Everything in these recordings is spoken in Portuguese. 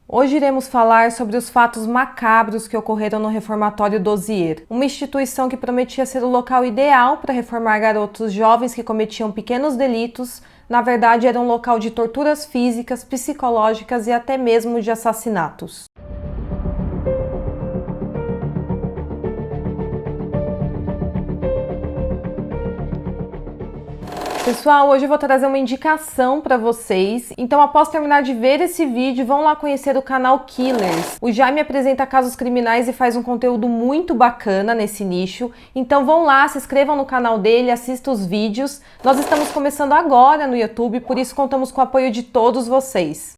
Hoje iremos falar sobre os fatos macabros que ocorreram no Reformatório Dozier, uma instituição que prometia ser o local ideal para reformar garotos jovens que cometiam pequenos delitos. Na verdade, era um local de torturas físicas, psicológicas e até mesmo de assassinatos. Pessoal, hoje eu vou trazer uma indicação para vocês, então após terminar de ver esse vídeo, vão lá conhecer o canal Killers. O Jaime apresenta casos criminais e faz um conteúdo muito bacana nesse nicho, então vão lá, se inscrevam no canal dele, assistam os vídeos. Nós estamos começando agora no YouTube, por isso contamos com o apoio de todos vocês.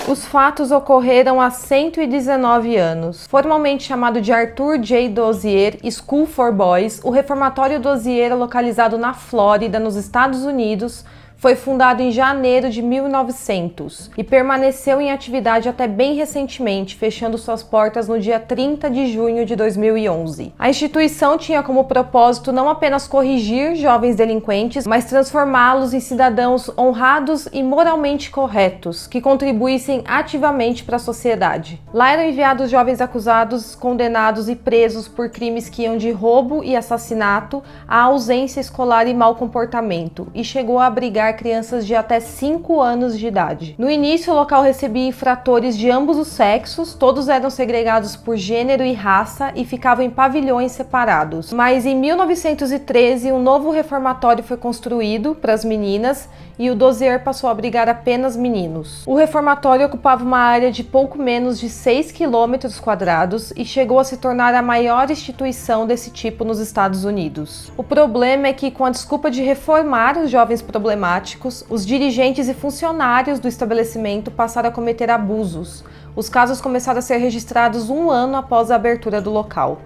Os fatos ocorreram há 119 anos. Formalmente chamado de Arthur J. Dozier School for Boys, o Reformatório Dozier, localizado na Flórida, nos Estados Unidos, foi fundado em janeiro de 1900 e permaneceu em atividade até bem recentemente, fechando suas portas no dia 30 de junho de 2011. A instituição tinha como propósito não apenas corrigir jovens delinquentes, mas transformá-los em cidadãos honrados e moralmente corretos, que contribuíssem ativamente para a sociedade. Lá eram enviados jovens acusados, condenados e presos por crimes que iam de roubo e assassinato a ausência escolar e mau comportamento, e chegou a abrigar crianças de até 5 anos de idade. No início, o local recebia infratores de ambos os sexos, todos eram segregados por gênero e raça e ficavam em pavilhões separados. Mas em 1913, um novo reformatório foi construído para as meninas e o Dozier passou a abrigar apenas meninos. O reformatório ocupava uma área de pouco menos de 6 km² e chegou a se tornar a maior instituição desse tipo nos Estados Unidos. O problema é que, com a desculpa de reformar os jovens problemáticos, os dirigentes e funcionários do estabelecimento passaram a cometer abusos. Os casos começaram a ser registrados um ano após a abertura do local.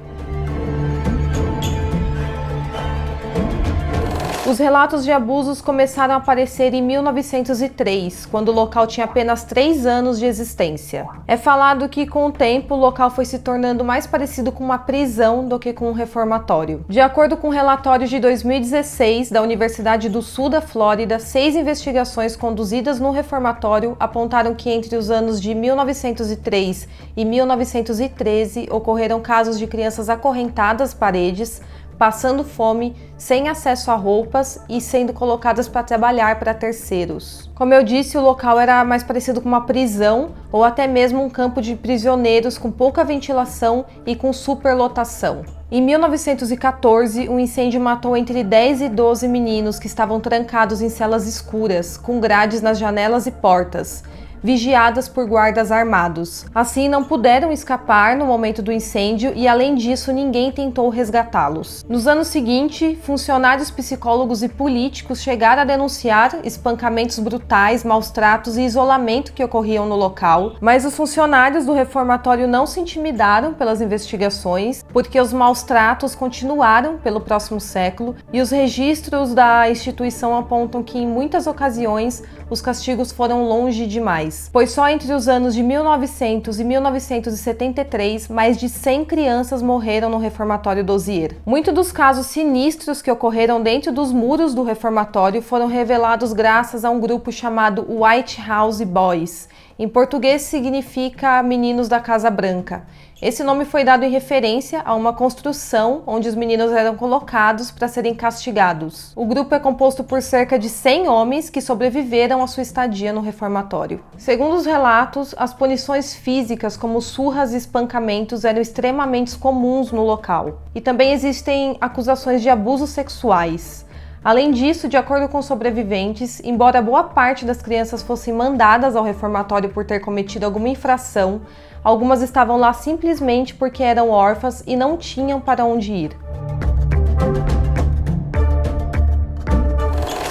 Os relatos de abusos começaram a aparecer em 1903, quando o local tinha apenas 3 anos de existência. É falado que, com o tempo, o local foi se tornando mais parecido com uma prisão do que com um reformatório. De acordo com um relatório de 2016 da Universidade do Sul da Flórida, 6 investigações conduzidas no reformatório apontaram que entre os anos de 1903 e 1913 ocorreram casos de crianças acorrentadas às paredes, passando fome, sem acesso a roupas e sendo colocadas para trabalhar para terceiros. Como eu disse, o local era mais parecido com uma prisão ou até mesmo um campo de prisioneiros com pouca ventilação e com superlotação. Em 1914, um incêndio matou entre 10 e 12 meninos que estavam trancados em celas escuras, com grades nas janelas e portas, vigiadas por guardas armados. Assim, não puderam escapar no momento do incêndio e, além disso, ninguém tentou resgatá-los. Nos anos seguintes, funcionários, psicólogos e políticos chegaram a denunciar espancamentos brutais, maus tratos e isolamento que ocorriam no local, mas os funcionários do reformatório não se intimidaram pelas investigações, porque os maus tratos continuaram pelo próximo século e os registros da instituição apontam que, em muitas ocasiões, os castigos foram longe demais, pois só entre os anos de 1900 e 1973, mais de 100 crianças morreram no Reformatório Dozier. Muitos dos casos sinistros que ocorreram dentro dos muros do reformatório foram revelados graças a um grupo chamado White House Boys. Em português significa Meninos da Casa Branca. Esse nome foi dado em referência a uma construção onde os meninos eram colocados para serem castigados. O grupo é composto por cerca de 100 homens que sobreviveram à sua estadia no reformatório. Segundo os relatos, as punições físicas, como surras e espancamentos, eram extremamente comuns no local. E também existem acusações de abusos sexuais. Além disso, de acordo com sobreviventes, embora boa parte das crianças fossem mandadas ao reformatório por ter cometido alguma infração, algumas estavam lá simplesmente porque eram órfãs e não tinham para onde ir.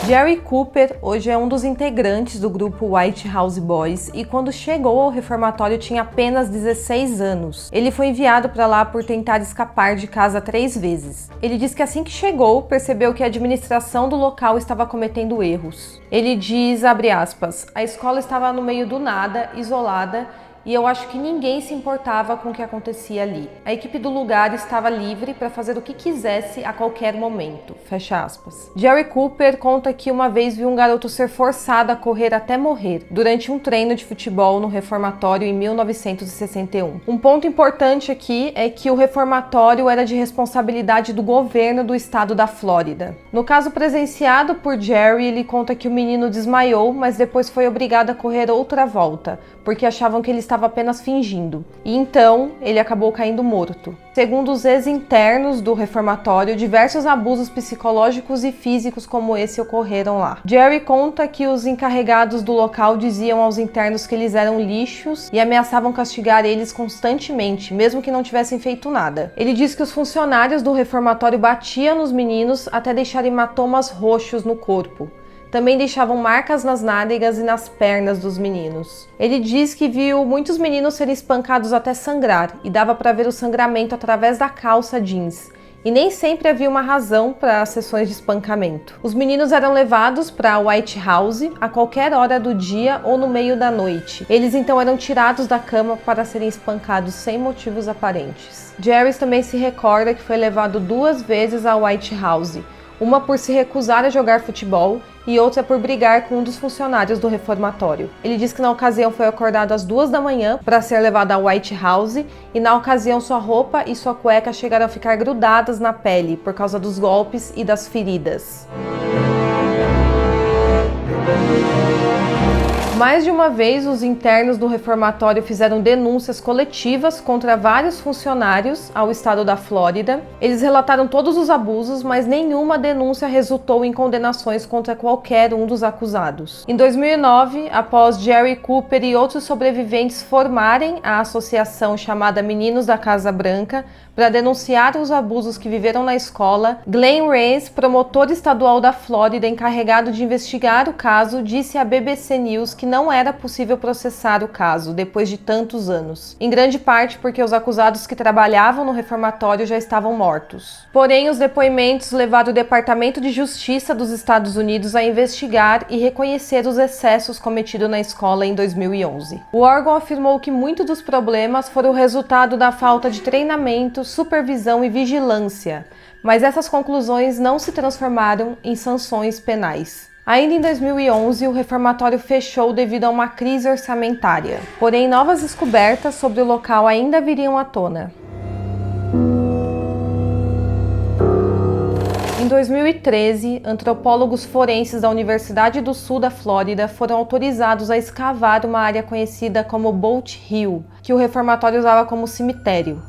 Jerry Cooper hoje é um dos integrantes do grupo White House Boys e quando chegou ao reformatório tinha apenas 16 anos. Ele foi enviado para lá por tentar escapar de casa 3 vezes. Ele diz que assim que chegou, percebeu que a administração do local estava cometendo erros. Ele diz, abre aspas, a escola estava no meio do nada, isolada, e eu acho que ninguém se importava com o que acontecia ali. A equipe do lugar estava livre para fazer o que quisesse a qualquer momento. Fecha aspas. Jerry Cooper conta que uma vez viu um garoto ser forçado a correr até morrer durante um treino de futebol no reformatório em 1961. Um ponto importante aqui é que o reformatório era de responsabilidade do governo do estado da Flórida. No caso presenciado por Jerry, ele conta que o menino desmaiou, mas depois foi obrigado a correr outra volta, porque achavam que ele estava apenas fingindo. E então, ele acabou caindo morto. Segundo os ex-internos do reformatório, diversos abusos psicológicos e físicos como esse ocorreram lá. Jerry conta que os encarregados do local diziam aos internos que eles eram lixos e ameaçavam castigar eles constantemente, mesmo que não tivessem feito nada. Ele diz que os funcionários do reformatório batiam nos meninos até deixar hematomas roxos no corpo. Também deixavam marcas nas nádegas e nas pernas dos meninos. Ele diz que viu muitos meninos serem espancados até sangrar e dava para ver o sangramento através da calça jeans. E nem sempre havia uma razão para as sessões de espancamento. Os meninos eram levados para a White House a qualquer hora do dia ou no meio da noite. Eles então eram tirados da cama para serem espancados sem motivos aparentes. Jerry também se recorda que foi levado 2 vezes à White House, uma por se recusar a jogar futebol e outra por brigar com um dos funcionários do reformatório. Ele diz que na ocasião foi acordado às 2 da manhã para ser levado à White House e na ocasião sua roupa e sua cueca chegaram a ficar grudadas na pele por causa dos golpes e das feridas. Mais de uma vez, os internos do reformatório fizeram denúncias coletivas contra vários funcionários ao estado da Flórida. Eles relataram todos os abusos, mas nenhuma denúncia resultou em condenações contra qualquer um dos acusados. Em 2009, após Jerry Cooper e outros sobreviventes formarem a associação chamada Meninos da Casa Branca para denunciar os abusos que viveram na escola, Glenn Reyes, promotor estadual da Flórida encarregado de investigar o caso, disse à BBC News que não era possível processar o caso depois de tantos anos, em grande parte porque os acusados que trabalhavam no reformatório já estavam mortos. Porém, os depoimentos levaram o Departamento de Justiça dos Estados Unidos a investigar e reconhecer os excessos cometidos na escola em 2011. O órgão afirmou que muitos dos problemas foram o resultado da falta de treinamento, supervisão e vigilância, mas essas conclusões não se transformaram em sanções penais. Ainda em 2011, o reformatório fechou devido a uma crise orçamentária. Porém, novas descobertas sobre o local ainda viriam à tona. Em 2013, antropólogos forenses da Universidade do Sul da Flórida foram autorizados a escavar uma área conhecida como Boat Hill, que o reformatório usava como cemitério.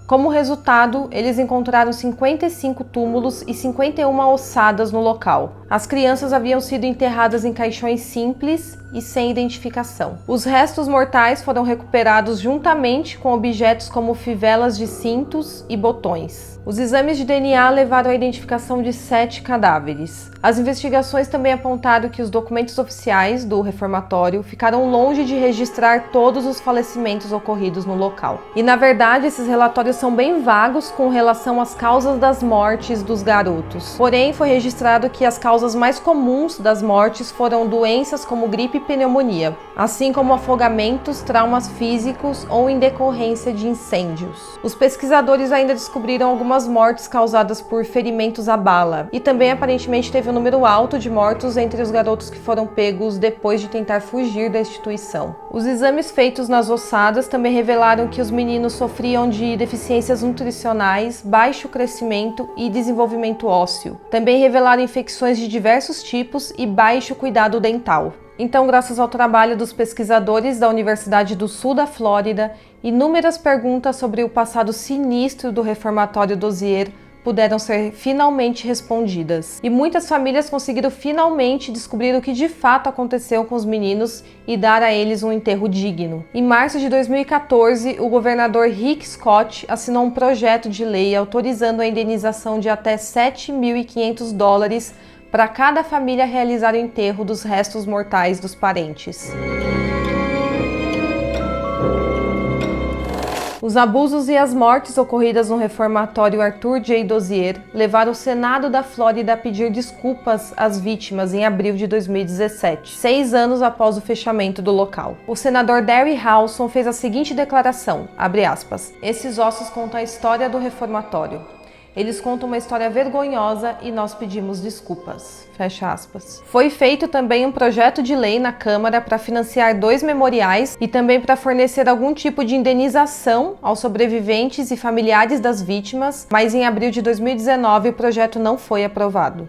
Como resultado, eles encontraram 55 túmulos e 51 ossadas no local. As crianças haviam sido enterradas em caixões simples e sem identificação. Os restos mortais foram recuperados juntamente com objetos como fivelas de cintos e botões. Os exames de DNA levaram à identificação de 7 cadáveres. As investigações também apontaram que os documentos oficiais do reformatório ficaram longe de registrar todos os falecimentos ocorridos no local. E, na verdade, esses relatórios são bem vagos com relação às causas das mortes dos garotos. Porém, foi registrado que as causas mais comuns das mortes foram doenças como gripe e pneumonia, assim como afogamentos, traumas físicos ou em decorrência de incêndios. Os pesquisadores ainda descobriram algumas mortes causadas por ferimentos à bala, e também aparentemente teve um número alto de mortos entre os garotos que foram pegos depois de tentar fugir da instituição. Os exames feitos nas ossadas também revelaram que os meninos sofriam de deficiências nutricionais, baixo crescimento e desenvolvimento ósseo. Também revelaram infecções de diversos tipos e baixo cuidado dental. Então, graças ao trabalho dos pesquisadores da Universidade do Sul da Flórida, inúmeras perguntas sobre o passado sinistro do reformatório Dozier puderam ser finalmente respondidas. E muitas famílias conseguiram finalmente descobrir o que de fato aconteceu com os meninos e dar a eles um enterro digno. Em março de 2014, o governador Rick Scott assinou um projeto de lei autorizando a indenização de até $7.500 para cada família realizar o enterro dos restos mortais dos parentes. Os abusos e as mortes ocorridas no reformatório Arthur J. Dozier levaram o Senado da Flórida a pedir desculpas às vítimas em abril de 2017, 6 anos após o fechamento do local. O senador Darry Howson fez a seguinte declaração, abre aspas, "Esses ossos contam a história do reformatório. Eles contam uma história vergonhosa e nós pedimos desculpas." Fecha aspas. Foi feito também um projeto de lei na Câmara para financiar 2 memoriais e também para fornecer algum tipo de indenização aos sobreviventes e familiares das vítimas, mas em abril de 2019 o projeto não foi aprovado.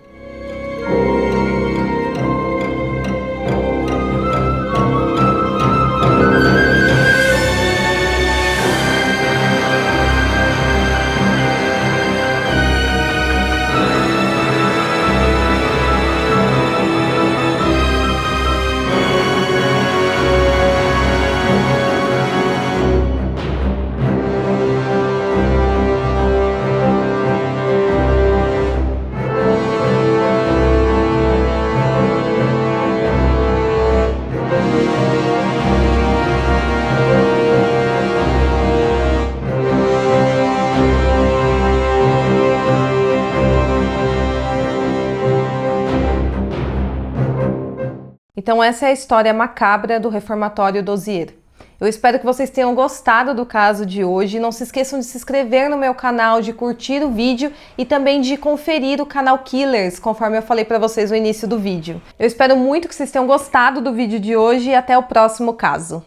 Então essa é a história macabra do reformatório Dozier. Eu espero que vocês tenham gostado do caso de hoje. Não se esqueçam de se inscrever no meu canal, de curtir o vídeo e também de conferir o canal Killers, conforme eu falei para vocês no início do vídeo. Eu espero muito que vocês tenham gostado do vídeo de hoje e até o próximo caso.